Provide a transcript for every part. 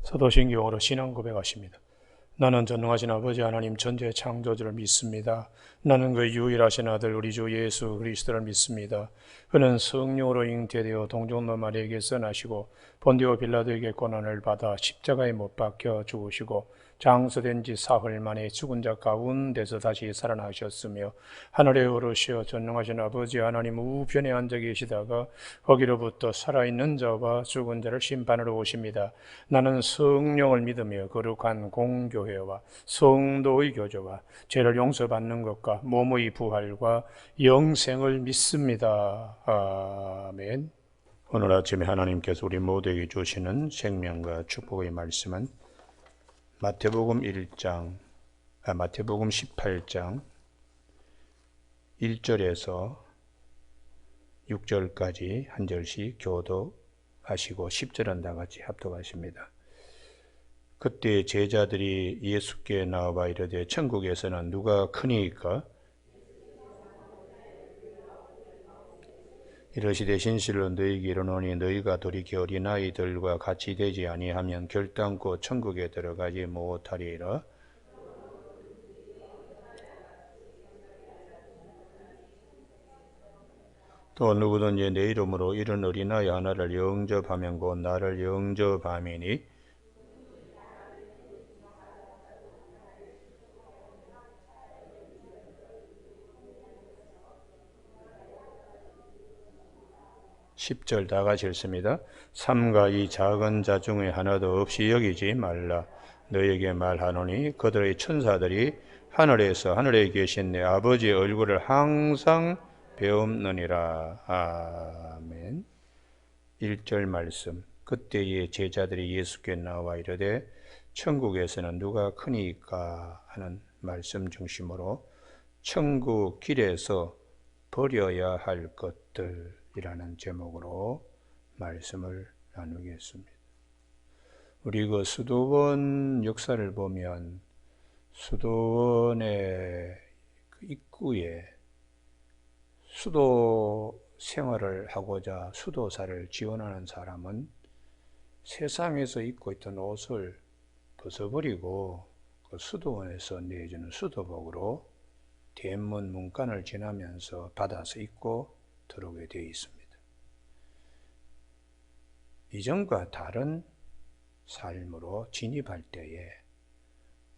사도신경으로 신앙 고백하십니다. 나는 전능하신 아버지 하나님 전지의 창조주를 믿습니다. 나는 그 유일하신 아들 우리 주 예수 그리스도를 믿습니다. 그는 성령으로 잉태되어 동정노 마리아에게서 나시고 본디오 빌라도에게 고난을 받아 십자가에 못 박혀 죽으시고 장서된 지 사흘 만에 죽은 자 가운데서 다시 살아나셨으며 하늘에 오르시어 전능하신 아버지 하나님 우편에 앉아 계시다가 거기로부터 살아있는 자와 죽은 자를 심판하러 오십니다. 나는 성령을 믿으며 거룩한 공교회와 성도의 교제와 죄를 용서받는 것과 몸의 부활과 영생을 믿습니다. 아멘. 오늘 아침에 하나님께서 우리 모두에게 주시는 생명과 축복의 말씀은 마태복음 18장 1절에서 6절까지 한 절씩 교독하시고 10절은 다 같이 합독하십니다. 그때 제자들이 예수께 나와 이르되 천국에서는 누가 크니이까? 이르시되 진실로 너희에게 이르노니 너희가 돌이켜 어린아이들과 같이 되지 아니하면 결단코 천국에 들어가지 못하리라. 또 누구든지 내 이름으로 이런 어린아이 하나를 영접하면 곧 나를 영접함이니 10절 다 같이 읽습니다. 삼가 이 작은 자 중에 하나도 없이 여기지 말라. 너에게 말하노니 그들의 천사들이 하늘에 계신 내 아버지의 얼굴을 항상 배움느니라. 아멘. 1절 말씀. 그때의 제자들이 예수께 나와 이르되 천국에서는 누가 크니까 하는 말씀 중심으로 천국 길에서 버려야 할 것들이라는 제목으로 말씀을 나누겠습니다. 우리 그 수도원 역사를 보면 수도원의 그 입구에 수도 생활을 하고자 수도사를 지원하는 사람은 세상에서 입고 있던 옷을 벗어버리고 그 수도원에서 내주는 수도복으로 대문 문간을 지나면서 받아서 입고 들어오게 되어 있습니다. 이전과 다른 삶으로 진입할 때에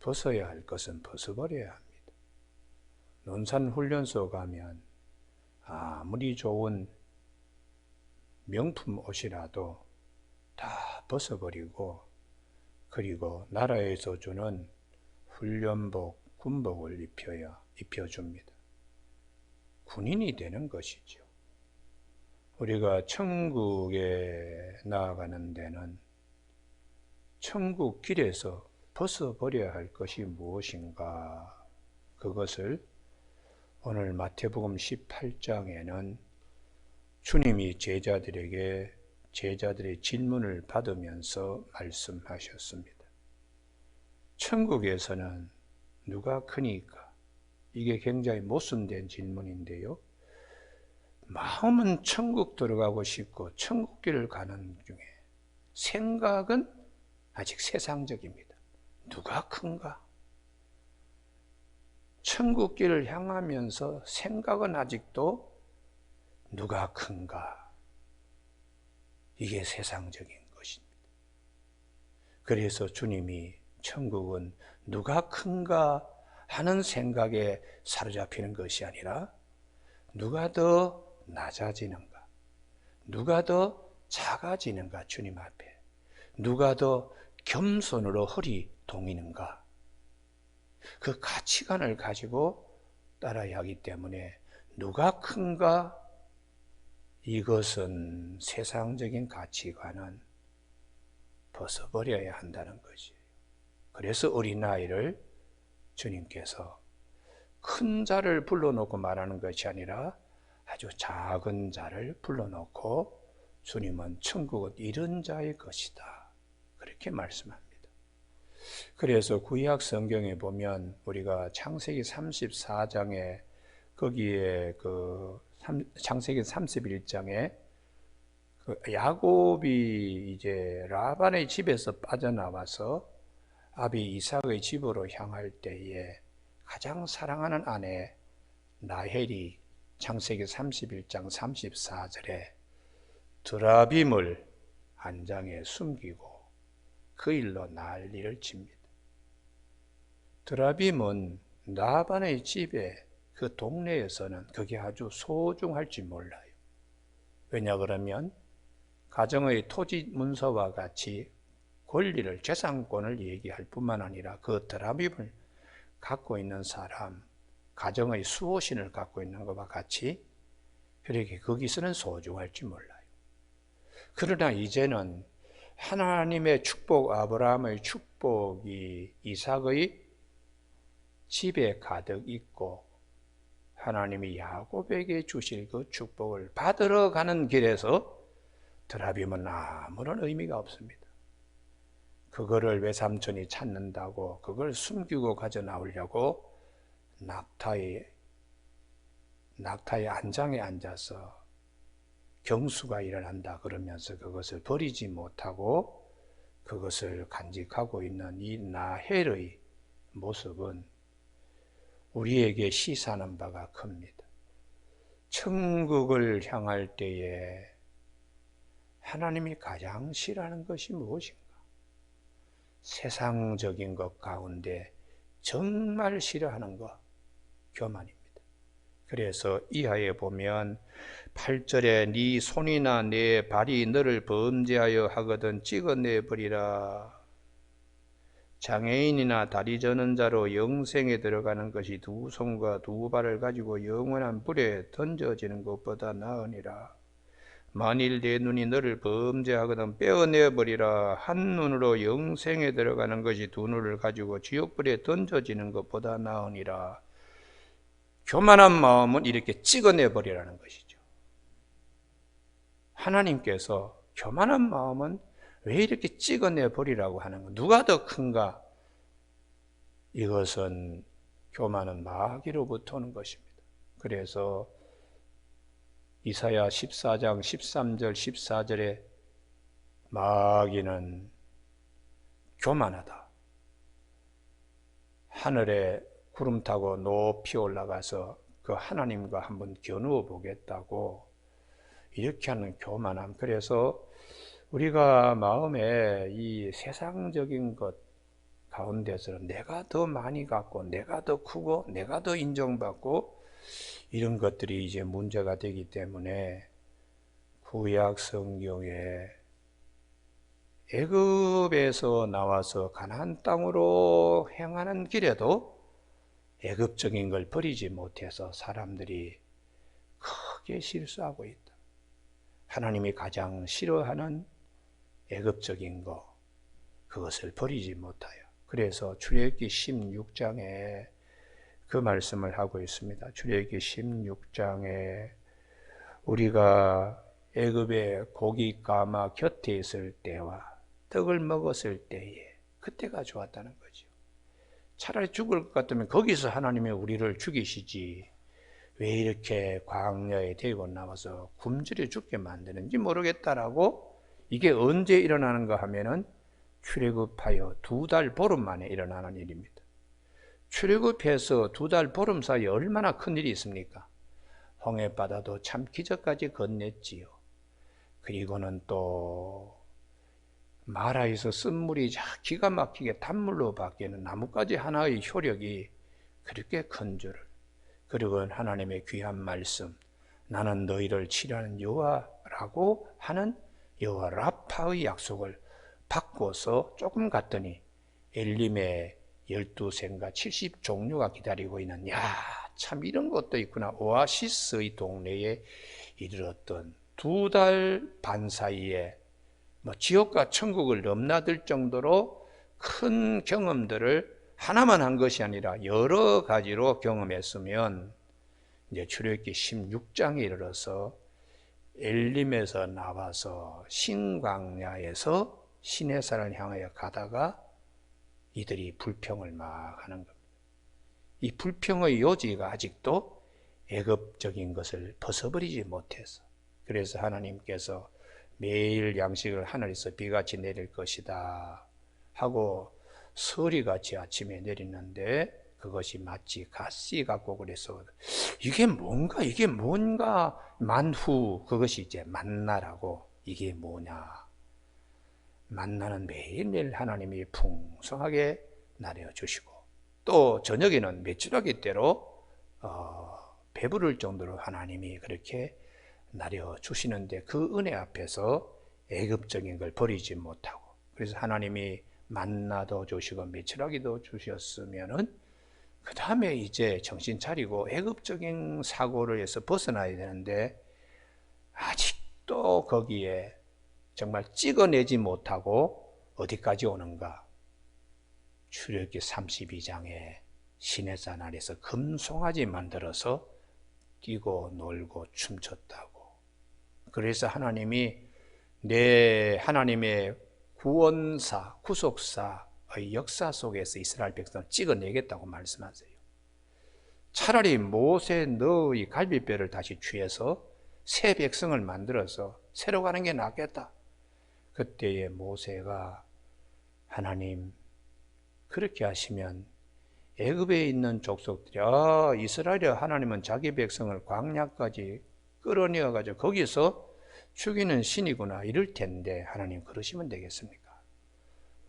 벗어야 할 것은 벗어버려야 합니다. 논산훈련소 가면 아무리 좋은 명품 옷이라도 다 벗어버리고 그리고 나라에서 주는 훈련복, 군복을 입혀줍니다. 군인이 되는 것이죠. 우리가 천국에 나아가는 데는 천국 길에서 벗어버려야 할 것이 무엇인가? 그것을 오늘 마태복음 18장에는 주님이 제자들의 질문을 받으면서 말씀하셨습니다. 천국에서는 누가 크니까? 이게 굉장히 모순된 질문인데요. 마음은 천국 들어가고 싶고 천국 길을 가는 중에 생각은 아직 세상적입니다. 누가 큰가? 천국 길을 향하면서 생각은 아직도 누가 큰가? 이게 세상적인 것입니다. 그래서 주님이 천국은 누가 큰가 하는 생각에 사로잡히는 것이 아니라 누가 더 낮아지는가? 누가 더 작아지는가? 주님 앞에. 누가 더 겸손으로 허리 동이는가? 그 가치관을 가지고 따라야 하기 때문에 누가 큰가? 이것은 세상적인 가치관은 벗어버려야 한다는 것이에요. 그래서 어린아이를 주님께서 큰 자를 불러놓고 말하는 것이 아니라 아주 작은 자를 불러놓고 주님은 천국은 이런 자의 것이다. 그렇게 말씀합니다. 그래서 구약 성경에 보면 우리가 창세기 34장에 거기에 창세기 31장에 야곱이 이제 라반의 집에서 빠져나와서 아비 이삭의 집으로 향할 때에 가장 사랑하는 아내 라헬이 창세기 31장 34절에 드라빔을 안장에 숨기고 그 일로 난리를 칩니다. 드라빔은 라반의 집에 그 동네에서는 그게 아주 소중할지 몰라요. 왜냐 그러면 가정의 토지 문서와 같이 권리를, 재산권을 얘기할 뿐만 아니라 그 드라빔을 갖고 있는 사람, 가정의 수호신을 갖고 있는 것과 같이 그렇게 거기서는 소중할지 몰라요. 그러나 이제는 하나님의 축복, 아브라함의 축복이 이삭의 집에 가득 있고 하나님이 야곱에게 주실 그 축복을 받으러 가는 길에서 드라빔은 아무런 의미가 없습니다. 그거를 외삼촌이 찾는다고 그걸 숨기고 가져 나오려고 낙타의 안장에 앉아서 경수가 일어난다 그러면서 그것을 버리지 못하고 그것을 간직하고 있는 이 라헬의 모습은 우리에게 시사하는 바가 큽니다. 천국을 향할 때에 하나님이 가장 싫어하는 것이 무엇인가? 세상적인 것 가운데 정말 싫어하는 것, 교만입니다. 그래서 이하에 보면 8절에 네 손이나 네 발이 너를 범죄하여 하거든 찍어내버리라. 장애인이나 다리 저는 자로 영생에 들어가는 것이 두 손과 두 발을 가지고 영원한 불에 던져지는 것보다 나으니라. 만일 내 눈이 너를 범죄하거든 빼어내버리라. 한 눈으로 영생에 들어가는 것이 두 눈을 가지고 지옥불에 던져지는 것보다 나으니라. 교만한 마음은 이렇게 찍어내버리라는 것이죠. 하나님께서 교만한 마음은 왜 이렇게 찍어내버리라고 하는 거? 누가 더 큰가? 이것은 교만은 마귀로부터 오는 것입니다. 그래서 이사야 14장 13절 14절에 마귀는 교만하다. 하늘에 구름 타고 높이 올라가서 그 하나님과 한번 겨누어 보겠다고 이렇게 하는 교만함. 그래서 우리가 마음에 이 세상적인 것 가운데서 내가 더 많이 갖고 내가 더 크고 내가 더 인정받고 이런 것들이 이제 문제가 되기 때문에 구약 성경에 애굽에서 나와서 가나안 땅으로 행하는 길에도 애굽적인 걸 버리지 못해서 사람들이 크게 실수하고 있다. 하나님이 가장 싫어하는 애굽적인 거, 그것을 버리지 못하여. 그래서 출애굽기 16장에 그 말씀을 하고 있습니다. 출애굽기 16장에 우리가 애굽의 고기 가마 곁에 있을 때와 떡을 먹었을 때에 그때가 좋았다는 거죠. 차라리 죽을 것 같으면 거기서 하나님이 우리를 죽이시지 왜 이렇게 광야에 데리고 나와서 굶주려 죽게 만드는지 모르겠다라고. 이게 언제 일어나는가 하면은 출애굽하여 2달 보름 만에 일어나는 일입니다. 출애굽해서 2달 보름 사이에 얼마나 큰 일이 있습니까? 홍해바다도 참 기적까지 건넸지요. 그리고는 또 마라에서 쓴물이 기가 막히게 단물로 바뀌는 나뭇가지 하나의 효력이 그렇게 큰 줄을. 그리고 하나님의 귀한 말씀, 나는 너희를 치료하는 여호와라고 하는 여호와 라파의 약속을 받고서 조금 갔더니 엘림의 12샘과 70종류가 기다리고 있는, 참 이런 것도 있구나. 오아시스의 동네에 이르렀던 2달 반 사이에 지옥과 천국을 넘나들 정도로 큰 경험들을 하나만 한 것이 아니라 여러 가지로 경험했으면 이제 출애굽기 16장에 이르러서 엘림에서 나와서 신광야에서 시내산을 향하여 가다가 이들이 불평을 막 하는 겁니다. 이 불평의 요지가 아직도 애굽적인 것을 벗어버리지 못해서, 그래서 하나님께서 매일 양식을 하늘에서 비같이 내릴 것이다 하고 서리같이 아침에 내리는데 그것이 마치 가시 같고 그래서 이게 뭔가 만후 그것이 이제 만나라고 이게 뭐냐. 만나는 매일매일 하나님이 풍성하게 나눠주시고 또 저녁에는 메추라기 때로 배부를 정도로 하나님이 그렇게 나눠주시는데 그 은혜 앞에서 애급적인 걸 버리지 못하고 그래서 하나님이 만나도 주시고 메추라기도 주셨으면은 그 다음에 이제 정신 차리고 애급적인 사고를 해서 벗어나야 되는데 아직도 거기에 정말 찍어내지 못하고 어디까지 오는가? 출애굽기 32장에 시내산 아래서 금송아지 만들어서 뛰고 놀고 춤췄다고. 그래서 하나님이 하나님의 구원사, 구속사의 역사 속에서 이스라엘 백성을 찍어내겠다고 말씀하세요. 차라리 모세 너의 갈비뼈를 다시 취해서 새 백성을 만들어서 새로 가는 게 낫겠다. 그때에 모세가 하나님 그렇게 하시면 애굽에 있는 족속들이 이스라엘의 하나님은 자기 백성을 광야까지 끌어내어가지고 거기서 죽이는 신이구나 이럴 텐데 하나님 그러시면 되겠습니까?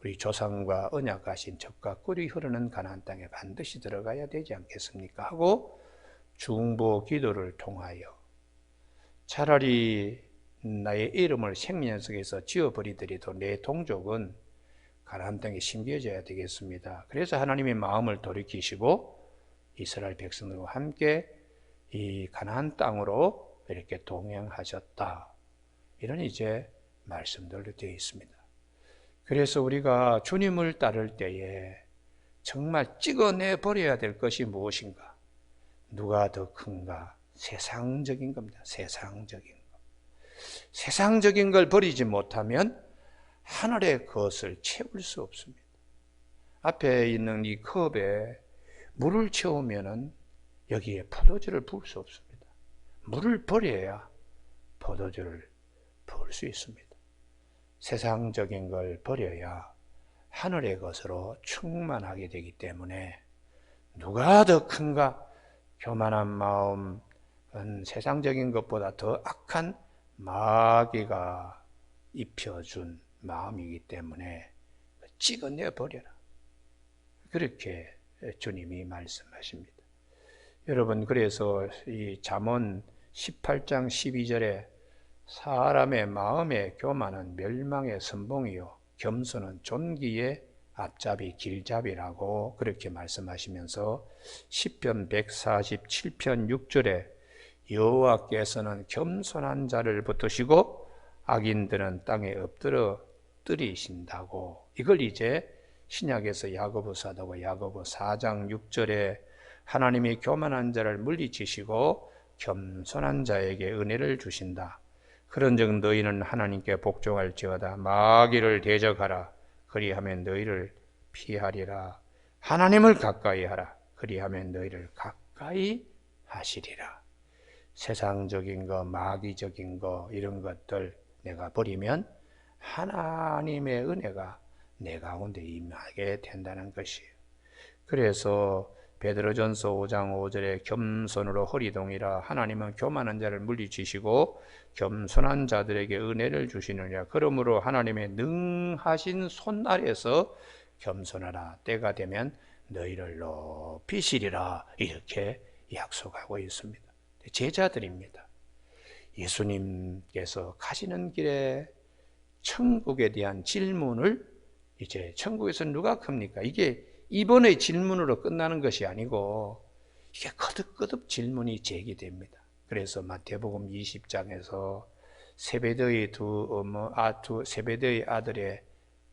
우리 조상과 언약하신 젖과 꿀이 흐르는 가나안 땅에 반드시 들어가야 되지 않겠습니까? 하고 중보 기도를 통하여 차라리 나의 이름을 생명 속에서 지워버리더라도 내 동족은 가나안 땅에 심겨져야 되겠습니다. 그래서 하나님의 마음을 돌이키시고 이스라엘 백성들과 함께 이 가나안 땅으로 이렇게 동행하셨다. 이런 이제 말씀들로 되어 있습니다. 그래서 우리가 주님을 따를 때에 정말 찍어내 버려야 될 것이 무엇인가? 누가 더 큰가? 세상적인 겁니다. 세상적인 것. 세상적인 걸 버리지 못하면 하늘의 것을 채울 수 없습니다. 앞에 있는 이 컵에 물을 채우면은 여기에 포도주를 부을 수 없습니다. 물을 버려야 포도주를 부을 수 있습니다. 세상적인 걸 버려야 하늘의 것으로 충만하게 되기 때문에 누가 더 큰가? 교만한 마음은 세상적인 것보다 더 악한 마귀가 입혀준 마음이기 때문에 찍어내 버려라. 그렇게 주님이 말씀하십니다. 여러분 그래서 이 잠언 18장 12절에 사람의 마음의 교만은 멸망의 선봉이요 겸손은 존귀의 앞잡이 길잡이라고 그렇게 말씀하시면서 시편 147편 6절에 여호와께서는 겸손한 자를 붙드시고 악인들은 땅에 엎드려 뜨리신다고. 이걸 이제 신약에서 야고보 사도가 야고보 4장 6절에 하나님이 교만한 자를 물리치시고 겸손한 자에게 은혜를 주신다. 그런즉 너희는 하나님께 복종할지어다. 마귀를 대적하라. 그리하면 너희를 피하리라. 하나님을 가까이 하라. 그리하면 너희를 가까이 하시리라. 세상적인 거, 마귀적인 거 이런 것들 내가 버리면 하나님의 은혜가 내 가운데 임하게 된다는 것이에요. 그래서 베드로전서 5장 5절에 겸손으로 허리동이라. 하나님은 교만한 자를 물리치시고 겸손한 자들에게 은혜를 주시느냐. 그러므로 하나님의 능하신 손 아래서 겸손하라. 때가 되면 너희를 높이시리라. 이렇게 약속하고 있습니다. 제자들입니다. 예수님께서 가시는 길에 천국에 대한 질문을 이제 천국에서 누가 큽니까? 이게 이번의 질문으로 끝나는 것이 아니고 이게 거듭거듭 질문이 제기됩니다. 그래서 마태복음 20장에서 세베대의 세베대의 아들의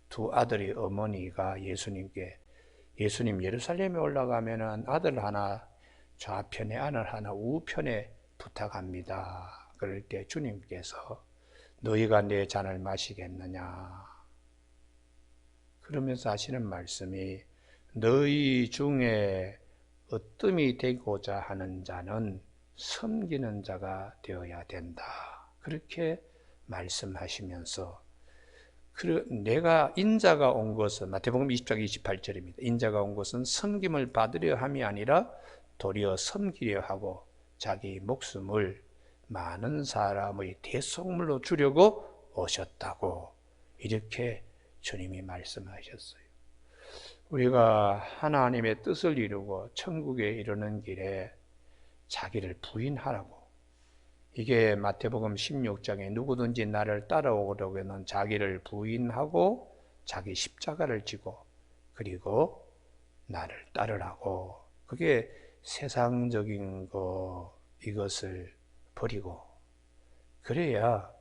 두 아들의 어머니가 예수님 예루살렘에 올라가면은 아들 하나 좌편에 아들 하나 우편에 부탁합니다. 그럴 때 주님께서 너희가 내 잔을 마시겠느냐? 그러면서 하시는 말씀이 너희 중에 으뜸이 되고자 하는 자는 섬기는 자가 되어야 된다. 그렇게 말씀하시면서 내가 인자가 온 것은 마태복음 20장 28절입니다. 인자가 온 것은 섬김을 받으려 함이 아니라 도리어 섬기려 하고 자기 목숨을 많은 사람의 대속물로 주려고 오셨다고 이렇게 주님이 말씀하셨어요. 우리가 하나님의 뜻을 이루고 천국에 이르는 길에 자기를 부인하라고. 이게 마태복음 16장에 누구든지 나를 따라오려고는 자기를 부인하고 자기 십자가를 지고 그리고 나를 따르라고. 그게 세상적인 이것을 버리고 그래야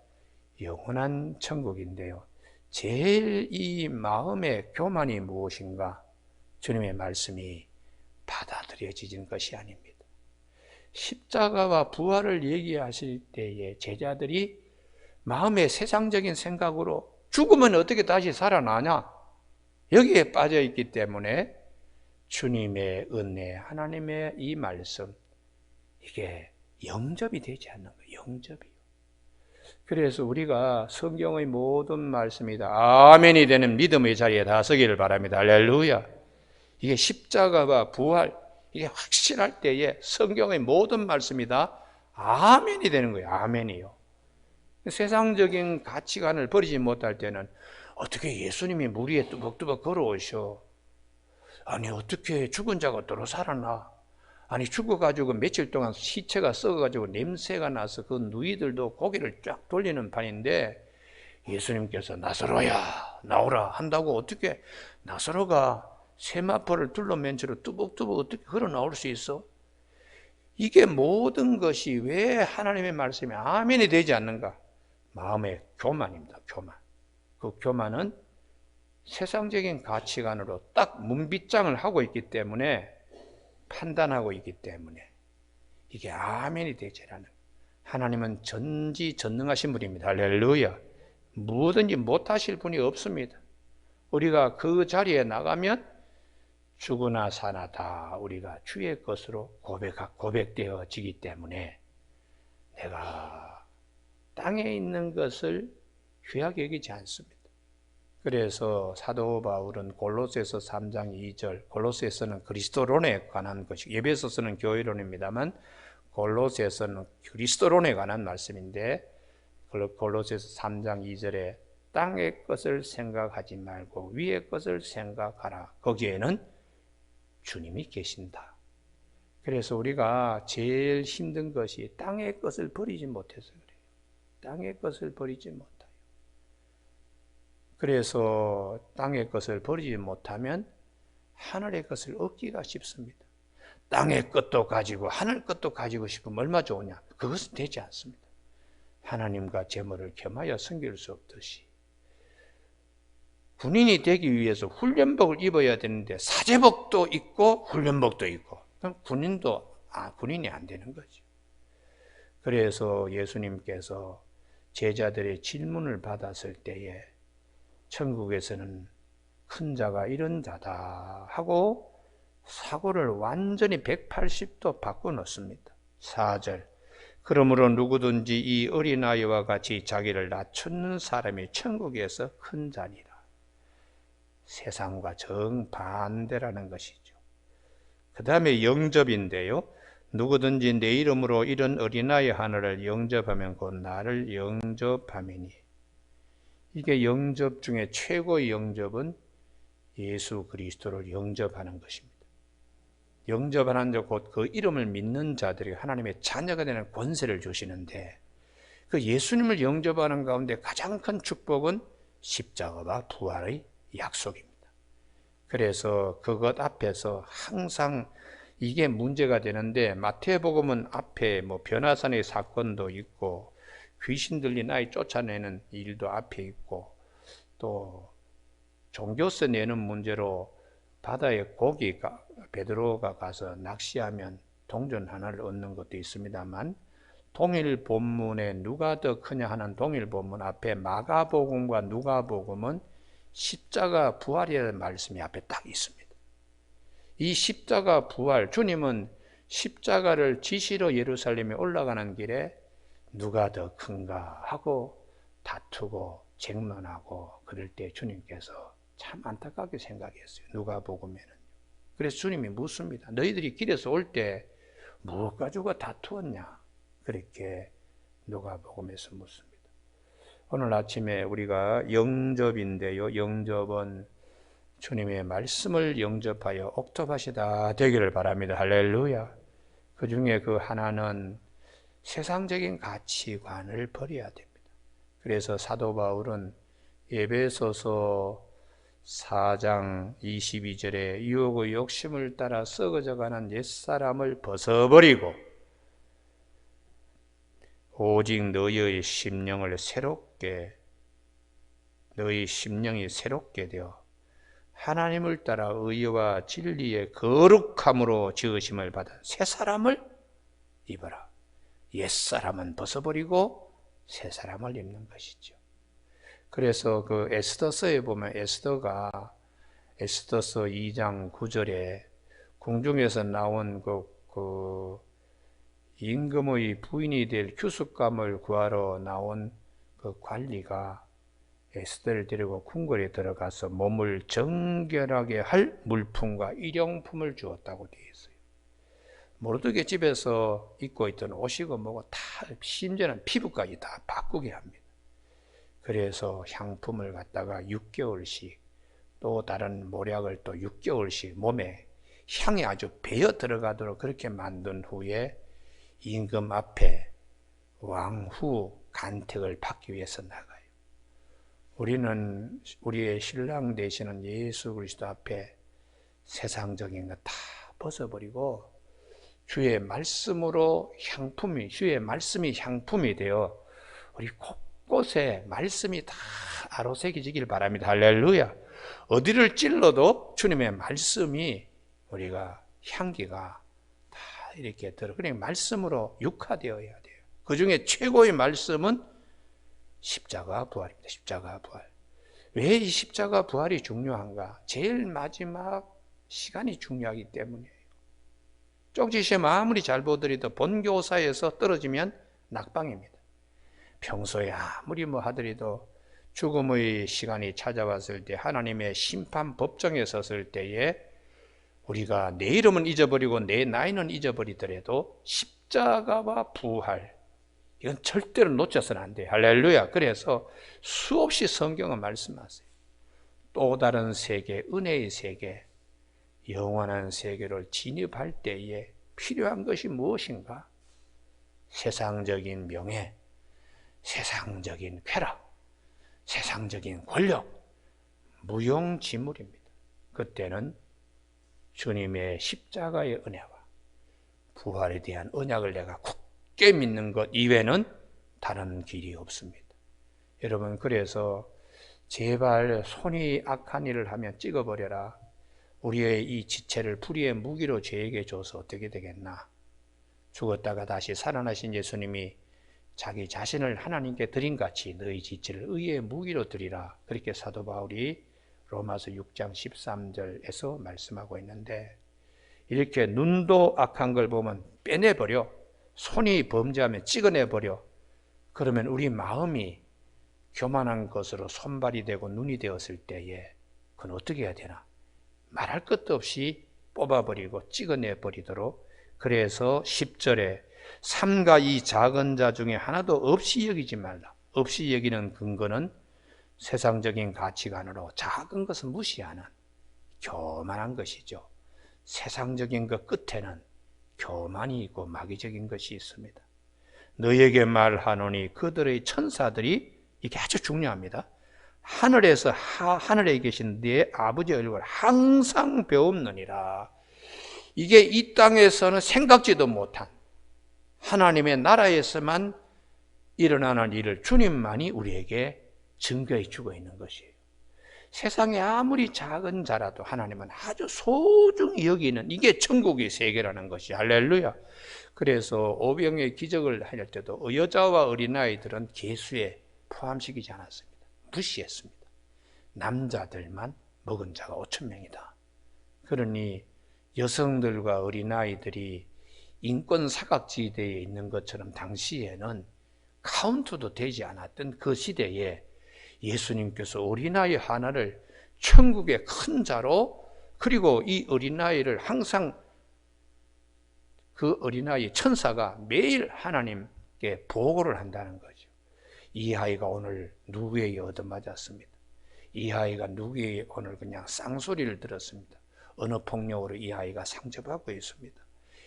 영원한 천국인데요. 제일 이 마음의 교만이 무엇인가? 주님의 말씀이 받아들여지는 것이 아닙니다. 십자가와 부활을 얘기하실 때에 제자들이 마음의 세상적인 생각으로 죽으면 어떻게 다시 살아나냐? 여기에 빠져 있기 때문에 주님의 은혜, 하나님의 이 말씀, 이게 영접이 되지 않는 거예요. 영접이요. 그래서 우리가 성경의 모든 말씀이 다 아멘이 되는 믿음의 자리에 다 서기를 바랍니다. 할렐루야. 이게 십자가와 부활, 이게 확실할 때에 성경의 모든 말씀이 다 아멘이 되는 거예요. 아멘이요. 세상적인 가치관을 버리지 못할 때는 어떻게 예수님이 물 위에 뚜벅뚜벅 걸어오셔? 아니 어떻게 죽은 자가 또로 살아나? 아니 죽어가지고 며칠 동안 시체가 썩어가지고 냄새가 나서 그 누이들도 고개를 쫙 돌리는 판인데 예수님께서 나사로야 나오라 한다고 어떻게 나사로가 세마포를 둘러맨 채로 뚜벅뚜벅 어떻게 걸어 나올 수 있어? 이게 모든 것이 왜 하나님의 말씀이 아멘이 되지 않는가? 마음의 교만입니다. 교만. 그 교만은 세상적인 가치관으로 딱 문빗장을 하고 있기 때문에 판단하고 있기 때문에 이게 아멘이 되지 않는. 하나님은 전지전능하신 분입니다. 할렐루야. 무엇든지 못하실 분이 없습니다. 우리가 그 자리에 나가면 죽으나 사나 다 우리가 주의 것으로 고백되어지기 때문에 내가 땅에 있는 것을 귀하게 여기지 않습니다. 그래서 사도 바울은 골로새서 3장 2절, 골로새서는 그리스도론에 관한 것이고 에베소서는 교회론입니다만 골로새서는 그리스도론에 관한 말씀인데 골로새서 3장 2절에 땅의 것을 생각하지 말고 위의 것을 생각하라. 거기에는 주님이 계신다. 그래서 우리가 제일 힘든 것이 땅의 것을 버리지 못해서 그래요. 땅의 것을 버리지 못해요. 그래서 땅의 것을 버리지 못하면 하늘의 것을 얻기가 쉽습니다. 땅의 것도 가지고 하늘 것도 가지고 싶으면 얼마 좋으냐? 그것은 되지 않습니다. 하나님과 재물을 겸하여 섬길 수 없듯이 군인이 되기 위해서 훈련복을 입어야 되는데 사제복도 있고 훈련복도 있고 그럼 군인이 안 되는 거죠. 그래서 예수님께서 제자들의 질문을 받았을 때에 천국에서는 큰 자가 이런 자다 하고 사고를 완전히 180도 바꿔놓습니다. 4절 그러므로 누구든지 이 어린아이와 같이 자기를 낮추는 사람이 천국에서 큰 자니라. 세상과 정반대라는 것이죠. 그 다음에 영접인데요. 누구든지 내 이름으로 이런 어린아이 하나를 영접하면 곧 나를 영접함이니. 이게 영접 중에 최고의 영접은 예수 그리스도를 영접하는 것입니다. 영접하는 자 곧 그 이름을 믿는 자들이 하나님의 자녀가 되는 권세를 주시는데 그 예수님을 영접하는 가운데 가장 큰 축복은 십자가와 부활의 약속입니다. 그래서 그것 앞에서 항상 이게 문제가 되는데 마태복음은 앞에 변화산의 사건도 있고 귀신 들린 아이 쫓아내는 일도 앞에 있고 또 종교세 내는 문제로 바다에 베드로가 가서 낚시하면 동전 하나를 얻는 것도 있습니다만 동일 본문에 누가 더 크냐 하는 동일 본문 앞에 마가복음과 누가복음은 십자가 부활이라는 말씀이 앞에 딱 있습니다. 이 십자가 부활, 주님은 십자가를 지시러 예루살렘에 올라가는 길에 누가 더 큰가 하고 다투고 쟁론하고 그럴 때 주님께서 참 안타깝게 생각했어요. 누가복음에는. 그래서 주님이 묻습니다. 너희들이 길에서 올 때 무엇 가지고 다투었냐? 그렇게 누가복음에서 묻습니다. 오늘 아침에 우리가 영접인데요. 영접은 주님의 말씀을 영접하여 옥토밭이 다 되기를 바랍니다. 할렐루야. 그 중에 그 하나는 세상적인 가치관을 버려야 됩니다. 그래서 사도 바울은 에베소서 4장 22절에 유혹의 욕심을 따라 썩어져가는 옛사람을 벗어버리고 오직 너희의 심령이 새롭게 되어 하나님을 따라 의와 진리의 거룩함으로 지으심을 받은 새 사람을 입어라. 옛사람은 벗어버리고 새 사람을 입는 것이죠. 그래서 그 에스더서에 보면 에스더서 2장 9절에 궁중에서 나온 그 임금의 부인이 될 규숙감을 구하러 나온 그 관리가 에스더를 데리고 궁궐에 들어가서 몸을 정결하게 할 물품과 일용품을 주었다고 되어 있어요. 모르드게 집에서 입고 있던 옷이고 뭐고 다 심지어는 피부까지 다 바꾸게 합니다. 그래서 향품을 갖다가 6개월씩 또 다른 모략을 또 6개월씩 몸에 향이 아주 배어 들어가도록 그렇게 만든 후에 임금 앞에 왕후 간택을 받기 위해서 나가요. 우리는 우리의 신랑 되시는 예수 그리스도 앞에 세상적인 거 다 벗어버리고 주의 말씀으로 주의 말씀이 향품이 되어 우리 곳곳에 말씀이 다 아로새겨지길 바랍니다. 할렐루야. 어디를 찔러도 주님의 말씀이 우리가 향기가 다 이렇게 들어. 그냥 말씀으로 육화되어야 돼요. 그 중에 최고의 말씀은 십자가 부활입니다. 십자가 부활. 왜 이 십자가 부활이 중요한가? 제일 마지막 시간이 중요하기 때문이에요. 쪽지 시험 아무리 잘 보더라도 본교사에서 떨어지면 낙방입니다. 평소에 아무리 뭐 하더라도 죽음의 시간이 찾아왔을 때 하나님의 심판 법정에 섰을 때에 우리가 내 이름은 잊어버리고 내 나이는 잊어버리더라도 십자가와 부활 이건 절대로 놓쳐서는 안 돼요. 할렐루야. 그래서 수없이 성경은 말씀하세요. 또 다른 세계, 은혜의 세계, 영원한 세계를 진입할 때에 필요한 것이 무엇인가? 세상적인 명예, 세상적인 쾌락, 세상적인 권력, 무용지물입니다. 그때는 주님의 십자가의 은혜와 부활에 대한 언약을 내가 굳게 믿는 것 이외에는 다른 길이 없습니다. 여러분, 그래서 제발 손이 악한 일을 하면 찍어버려라. 우리의 이 지체를 불의의 무기로 죄에게 줘서 어떻게 되겠나? 죽었다가 다시 살아나신 예수님이 자기 자신을 하나님께 드린같이 너희 지체를 의의 무기로 드리라. 그렇게 사도 바울이 로마서 6장 13절에서 말씀하고 있는데 이렇게 눈도 악한 걸 보면 빼내버려. 손이 범죄하면 찍어내버려. 그러면 우리 마음이 교만한 것으로 손발이 되고 눈이 되었을 때에 그건 어떻게 해야 되나? 말할 것도 없이 뽑아버리고 찍어내버리도록. 그래서 10절에 삼가 이 작은 자 중에 하나도 없이 여기지 말라. 없이 여기는 근거는 세상적인 가치관으로 작은 것을 무시하는 교만한 것이죠. 세상적인 것 끝에는 교만이 있고 마귀적인 것이 있습니다. 너에게 말하노니 그들의 천사들이, 이게 아주 중요합니다. 하늘에서 하늘에 계신 네 아버지의 얼굴을 항상 배움느니라. 이게 이 땅에서는 생각지도 못한 하나님의 나라에서만 일어나는 일을 주님만이 우리에게 증거해 주고 있는 것이에요. 세상에 아무리 작은 자라도 하나님은 아주 소중히 여기는, 이게 천국의 세계라는 것이. 할렐루야. 그래서 오병의 기적을 할 때도 여자와 어린아이들은 계수에 포함시키지 않았습니다. 무시했습니다. 남자들만 먹은 자가 5,000명이다. 그러니 여성들과 어린아이들이 인권 사각지대에 있는 것처럼 당시에는 카운트도 되지 않았던 그 시대에 예수님께서 어린아이 하나를 천국의 큰 자로, 그리고 이 어린아이를 항상 그 어린아이 천사가 매일 하나님께 보고를 한다는 거죠. 이 아이가 오늘 누구에게 얻어맞았습니다. 이 아이가 누구에게 오늘 그냥 쌍소리를 들었습니다. 어느 폭력으로 이 아이가 상처받고 있습니다.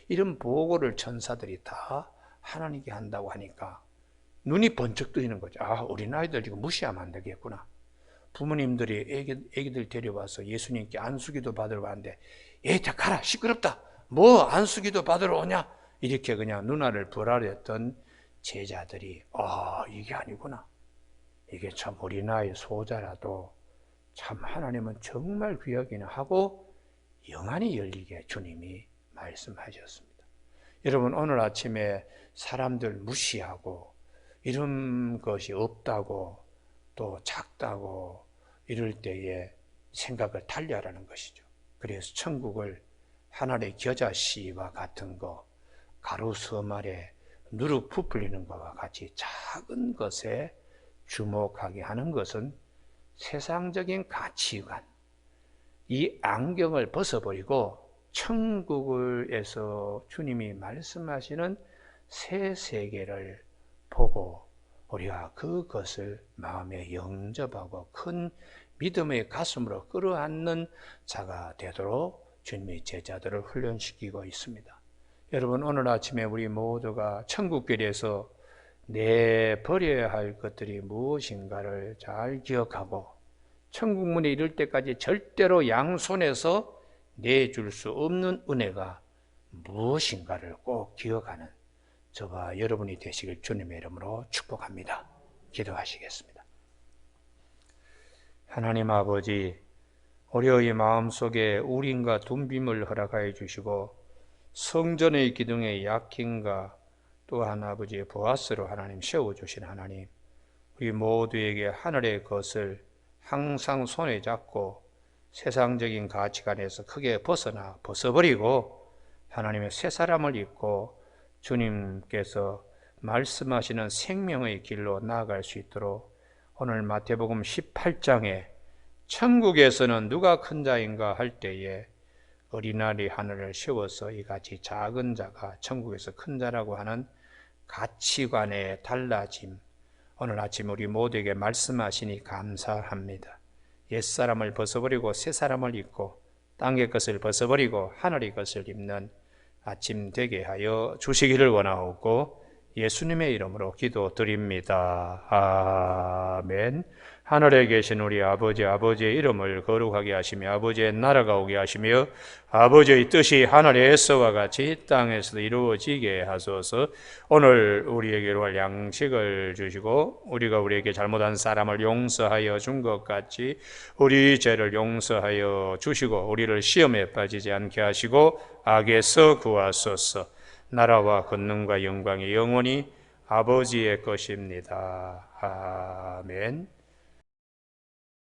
이런 보고를 천사들이 다 하나님께 한다고 하니까 눈이 번쩍 뜨이는 거죠. 아, 어린아이들 이거 무시하면 안 되겠구나. 부모님들이 애기들 데려와서 예수님께 안수기도 받으러 왔는데, 자 가라, 시끄럽다, 뭐 안수기도 받으러 오냐, 이렇게 그냥 누나를 벌하랬던 제자들이 이게 아니구나, 이게 참 어린아이 소자라도 참 하나님은 정말 귀하기는 하고 영안이 열리게 주님이 말씀하셨습니다. 여러분, 오늘 아침에 사람들 무시하고 이런 것이 없다고 또 작다고 이럴 때에 생각을 달리하라는 것이죠. 그래서 천국을 하늘의 겨자씨와 같은 거, 가루 섬 아래 누룩 부풀리는 것과 같이 작은 것에 주목하게 하는 것은 세상적인 가치관, 이 안경을 벗어버리고 천국에서 주님이 말씀하시는 새 세계를 보고 우리가 그것을 마음에 영접하고 큰 믿음의 가슴으로 끌어안는 자가 되도록 주님의 제자들을 훈련시키고 있습니다. 여러분, 오늘 아침에 우리 모두가 천국길에서 내버려야 할 것들이 무엇인가를 잘 기억하고, 천국 문에 이를 때까지 절대로 양손에서 내줄 수 없는 은혜가 무엇인가를 꼭 기억하는 저와 여러분이 되시길 주님의 이름으로 축복합니다. 기도하시겠습니다. 하나님 아버지, 우리의 마음속에 우린과 둠빔을 허락하여 주시고 성전의 기둥에 약힌과 또한 아버지의 보아스로 하나님 세워주신 하나님, 우리 모두에게 하늘의 것을 항상 손에 잡고 세상적인 가치관에서 크게 벗어버리고 하나님의 새 사람을 입고 주님께서 말씀하시는 생명의 길로 나아갈 수 있도록 오늘 마태복음 18장에 천국에서는 누가 큰 자인가 할 때에 어린아이 하늘을 세워서 이같이 작은 자가 천국에서 큰 자라고 하는 가치관의 달라짐, 오늘 아침 우리 모두에게 말씀하시니 감사합니다. 옛사람을 벗어버리고 새 사람을 입고 땅의 것을 벗어버리고 하늘의 것을 입는 아침 되게 하여 주시기를 원하옵고 예수님의 이름으로 기도드립니다. 아멘. 하늘에 계신 우리 아버지, 아버지의 이름을 거룩하게 하시며 아버지의 나라가 오게 하시며 아버지의 뜻이 하늘에서와 같이 땅에서도 이루어지게 하소서. 오늘 우리에게로 할 양식을 주시고 우리가 우리에게 잘못한 사람을 용서하여 준 것 같이 우리 죄를 용서하여 주시고 우리를 시험에 빠지지 않게 하시고 악에서 구하소서. 나라와 권능과 영광이 영원히 아버지의 것입니다. 아멘.